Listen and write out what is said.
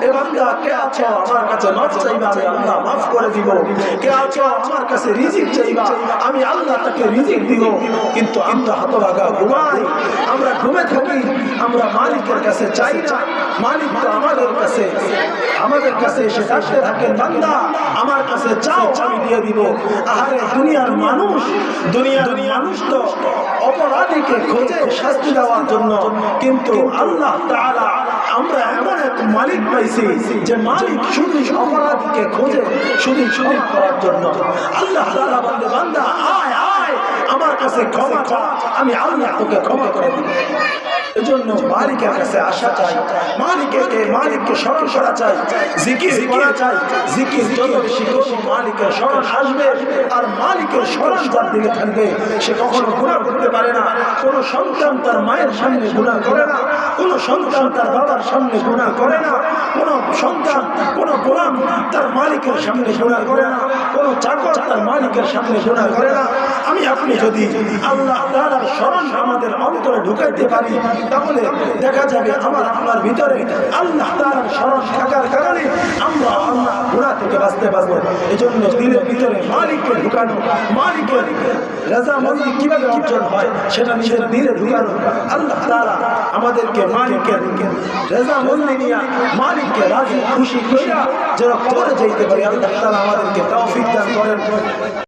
এ বান্দা কে আছো আমার কাছে মাফ চাইবা, আমি আল্লাহ মাফ করে দিব। কে আছো আমার কাছে রিজিক চাইবা, আমি আল্লাহ তাকে রিজিক দিব। কিন্তু আমরা হতভাগা ঘুমাই, আমরা ঘুমে থাকি, আমরা মালিকের কাছে চাই না। মালিক তো আমাদের কাছে এসে ডাকতে থাকেন, বান্দা আমার কাছে চাও আমি দিয়ে দিব। আরে দুনিয়ার মানুষ তো অপরাধীকে খোঁজে শাস্তি দেওয়ার জন্য, কিন্তু আল্লাহ তাআলা আমরা এমন এক মালিক পাইছি যে মালিক শুধু অপরাধীকে খোঁজে শুধু ক্ষমা করার জন্য। আল্লাহ তাআলা বলে, বান্দা আয় আয় আমার কাছে ক্ষমা চা, আমি আল্লাহ তোকে ক্ষমা করে দিব। এজন্য মালিকের কাছে আসা চাই, মালিককে স্মরণ করা চাই, জিকির করা চাই। জিকির যত বেশি করব মালিকের স্মরণ আসবে, আর মালিকের স্মরণ যার দিকে থাকবে সে কখনো গুনাহ করতে পারে না। কোনো সন্তান তার মায়ের সামনে গুনাহ করে না, কোনো সন্তান তার বাবার সামনে গুনাহ করে না, কোনো সন্তান কোনো গোলাম তার মালিকের সামনে গুনাহ করে না, কোনো চাকর তার মালিকের সামনে গুনাহ করে না। আমি আপনি যদি আল্লাহ তাআলার স্মরণ আমাদের অন্তরে ঢুকাইতে পারি, তাহলে দেখা যাবে আমার আপনার ভিতরে আল্লাহ তাআলার স্মরণ থাকার কারণে আমরা আল্লাহ গুনাহ থেকে বাঁচতে পারবো। এজন্য দিলের ভিতরে মালিককে ঢুকানো, মালিকের রাজামন্দি কিভাবে অর্জন হয় সেটা নিজের দিলে ঢুকানো। আল্লাহ তাআলা আমাদেরকে মালিকের রাজামন্দি নিয়ে মালিককে রাজি খুশি কইরা যেন করে যাইতে পারি। আল্লাহ তাআলা আমাদেরকে তৌফিক দান করেন।